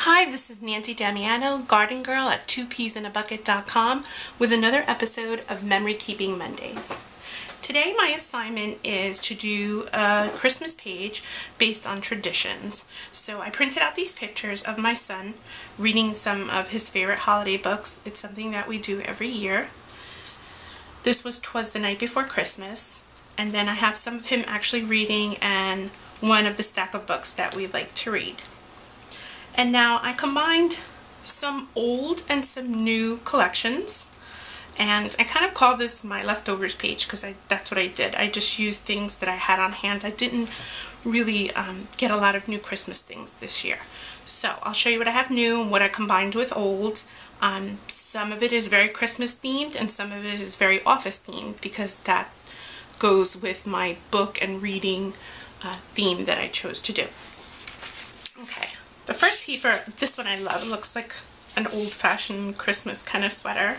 Hi, this is Nancy Damiano, Garden Girl at 2peasinabucket.com with another episode of Memory Keeping Mondays. Today my assignment is to do a Christmas page based on traditions. So I printed out these pictures of my son reading some of his favorite holiday books. It's something that we do every year. This was 'Twas the Night Before Christmas, and then I have some of him actually reading and one of the stack of books that we like to read. And now I combined some old and some new collections, and I kind of call this my leftovers page because that's what I did. I just used things that I had on hand. I didn't really get a lot of new Christmas things this year. So I'll show you what I have new and what I combined with old. Some of it is very Christmas themed and some of it is very office themed because that goes with my book and reading theme that I chose to do. Okay. The first paper, this one I love. It looks like an old-fashioned Christmas kind of sweater.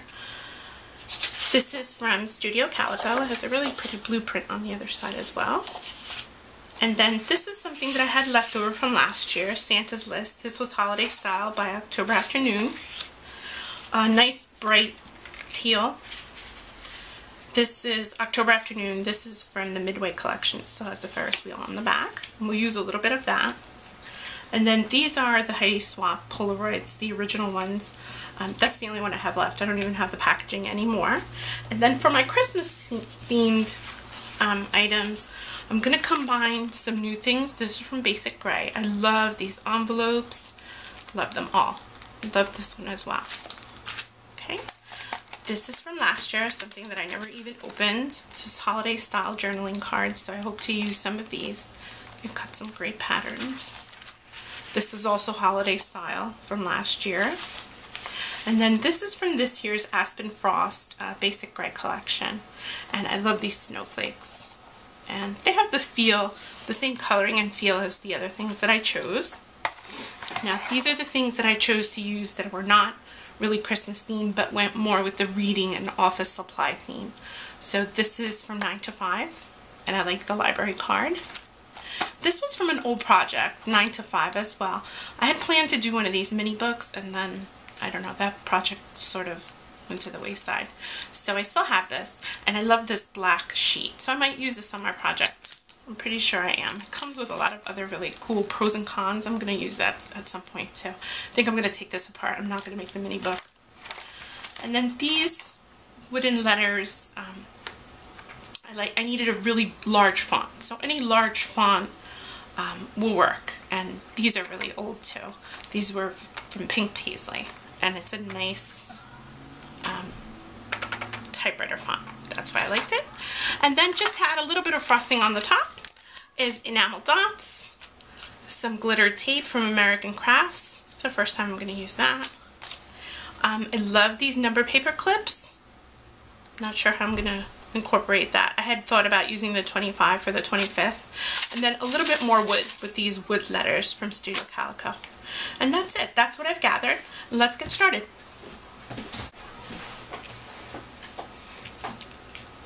This is from Studio Calico. It has a really pretty blueprint on the other side as well. And then this is something that I had left over from last year, Santa's List. This was holiday style by October Afternoon. A nice bright teal. This is October Afternoon. This is from the Midway collection. It still has the Ferris wheel on the back. And we'll use a little bit of that. And then these are the Heidi Swapp Polaroids, the original ones. That's the only one I have left. I don't even have the packaging anymore. And then for my Christmas themed items, I'm going to combine some new things. This is from Basic Gray. I love these envelopes. Love them all. Love this one as well. Okay. This is from last year, something that I never even opened. This is holiday style journaling cards, so I hope to use some of these. They've got some great patterns. This is also holiday style from last year. And then this is from this year's Aspen Frost Basic Gray collection. And I love these snowflakes. And they have the feel, the same coloring and feel as the other things that I chose. Now these are the things that I chose to use that were not really Christmas themed but went more with the reading and office supply theme. So this is from 9 to 5 and I like the library card. This was from an old project, 9 to 5 as well. I had planned to do one of these mini books and then, I don't know, that project sort of went to the wayside. So I still have this and I love this black sheet. So I might use this on my project. I'm pretty sure I am. It comes with a lot of other really cool pros and cons. I'm going to use that at some point too. I think I'm going to take this apart. I'm not going to make the mini book. And then these wooden letters, I needed a really large font. So any large font will work, and these are really old too. These were from Pink Paisley, and it's a nice typewriter font. That's why I liked it. And then just to add a little bit of frosting on the top is enamel dots, some glitter tape from American Crafts. It's the first time I'm going to use that. I love these number paper clips. Not sure how I'm going to incorporate that. I had thought about using the 25 for the 25th, and then a little bit more wood with these wood letters from Studio Calico. And that's it. That's what I've gathered. Let's get started.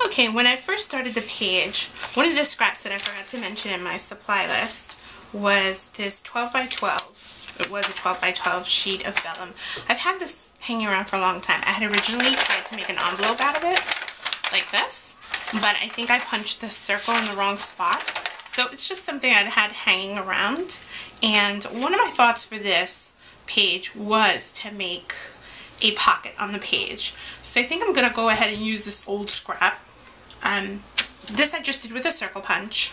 Okay, when I first started the page, one of the scraps that I forgot to mention in my supply list was this 12 by 12. It was a 12 by 12 sheet of vellum. I've had this hanging around for a long time. I had originally tried to make an envelope out of it, like this, but I think I punched the circle in the wrong spot. So it's just something I'd had hanging around. And one of my thoughts for this page was to make a pocket on the page. So I think I'm going to go ahead and use this old scrap. This I just did with a circle punch.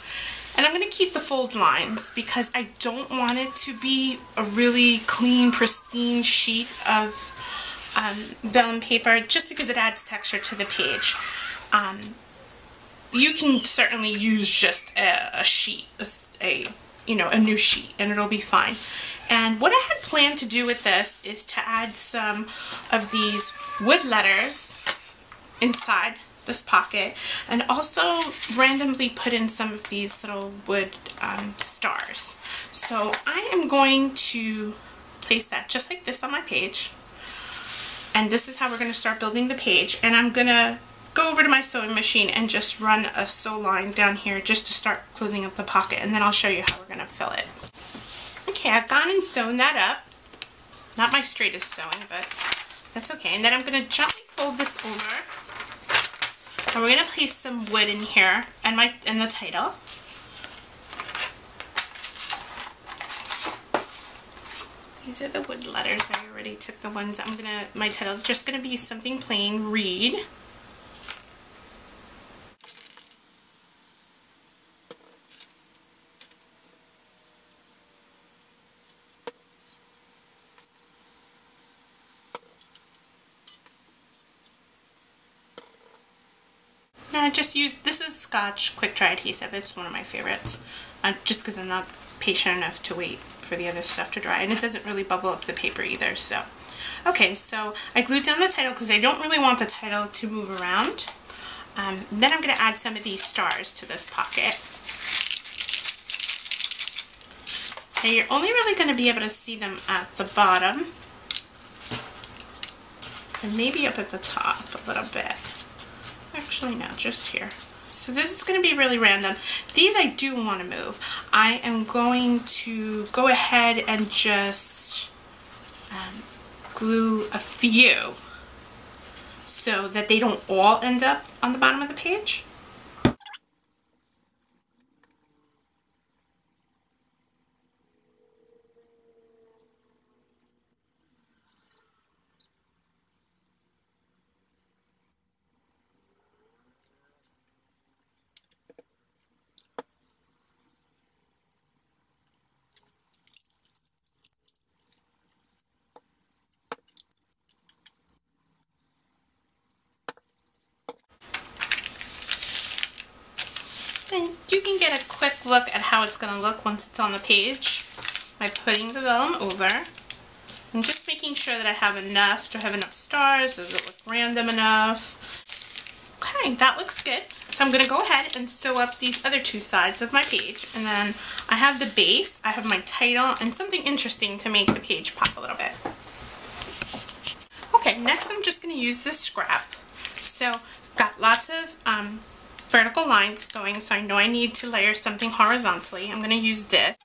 And I'm going to keep the fold lines because I don't want it to be a really clean, pristine sheet of vellum paper, just because it adds texture to the page. You can certainly use just a sheet, a new sheet, and it'll be fine. And what I had planned to do with this is to add some of these wood letters inside this pocket, and also randomly put in some of these little wood stars. So I am going to place that just like this on my page. And this is how we're going to start building the page. And I'm going to go over to my sewing machine and just run a sew line down here just to start closing up the pocket, and then I'll show you how we're going to fill it. Okay, I've gone and sewn that up. Not my straightest sewing, but that's okay. And then I'm going to gently fold this over. And we're going to place some wood in here and the title. These are the wood letters. I already took the ones my title is just gonna be something plain, read. Now I just used, this is Scotch Quick Dry Adhesive. It's one of my favorites. Just because I'm not patient enough to wait for the other stuff to dry, and it doesn't really bubble up the paper either. So okay, so I glued down the title because I don't really want the title to move around. Then I'm going to add some of these stars to this pocket. Now you're only really going to be able to see them at the bottom and maybe up at the top a little bit. Actually no, just here. So this is going to be really random. These I do want to move. I am going to go ahead and just glue a few so that they don't all end up on the bottom of the page. And you can get a quick look at how it's going to look once it's on the page by putting the vellum over and just making sure that I have enough. Do I have enough stars? Does it look random enough? Okay, that looks good. So I'm going to go ahead and sew up these other two sides of my page, and then I have the base, I have my title, and something interesting to make the page pop a little bit. Okay, next I'm just going to use this scrap. So got lots of vertical lines going, so I know I need to layer something horizontally. I'm going to use this.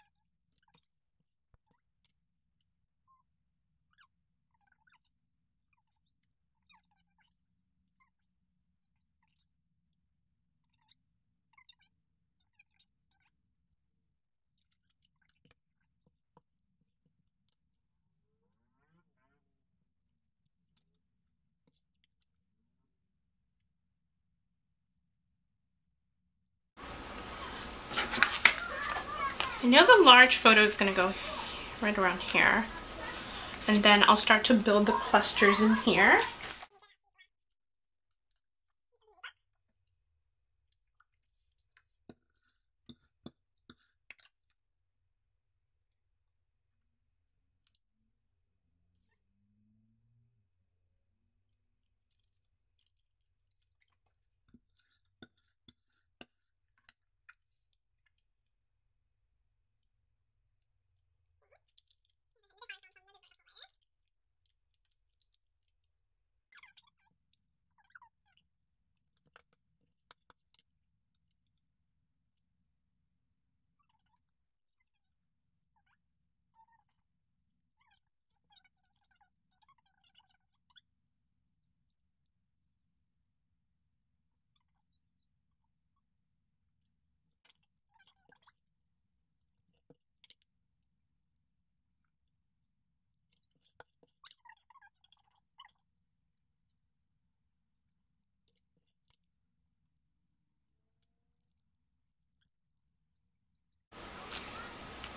I know the large photo is going to go right around here, and then I'll start to build the clusters in here.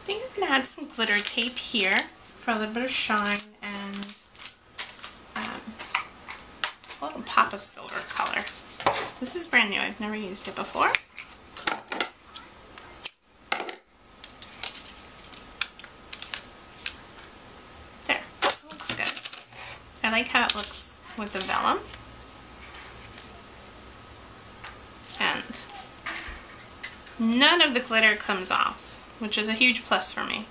I think I'm going to add some glitter tape here for a little bit of shine and a little pop of silver color. This is brand new. I've never used it before. There. That looks good. I like how it looks with the vellum. And none of the glitter comes off, which is a huge plus for me.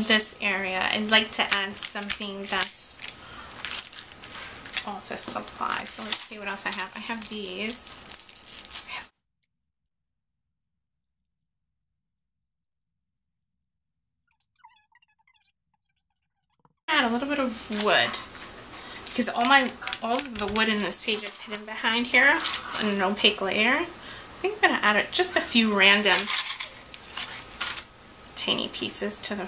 this area, I'd like to add something that's office supply. So let's see what else I have. I have these. Add a little bit of wood because all of the wood in this page is hidden behind here in an opaque layer. I think I'm gonna add just a few random tiny pieces to the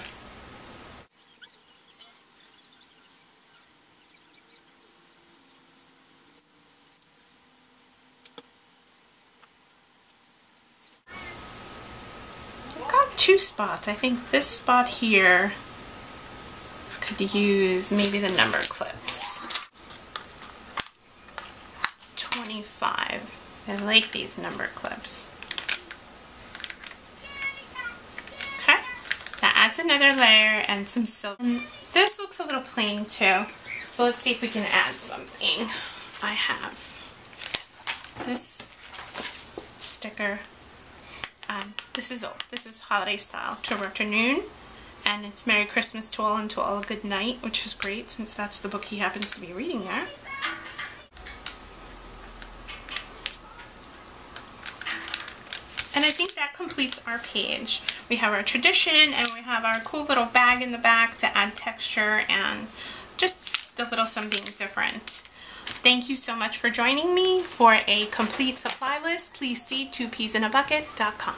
two spots. I think this spot here could use maybe the number clips. 25. I like these number clips. Okay, that adds another layer and some silver. And this looks a little plain too, so let's see if we can add something. I have this sticker. This is holiday style, to afternoon, and it's Merry Christmas to all and to all a good night, which is great since that's the book he happens to be reading there. And I think that completes our page. We have our tradition and we have our cool little bag in the back to add texture and just a little something different. Thank you so much for joining me for a complete supply list. Please see 2peasinabucket.com.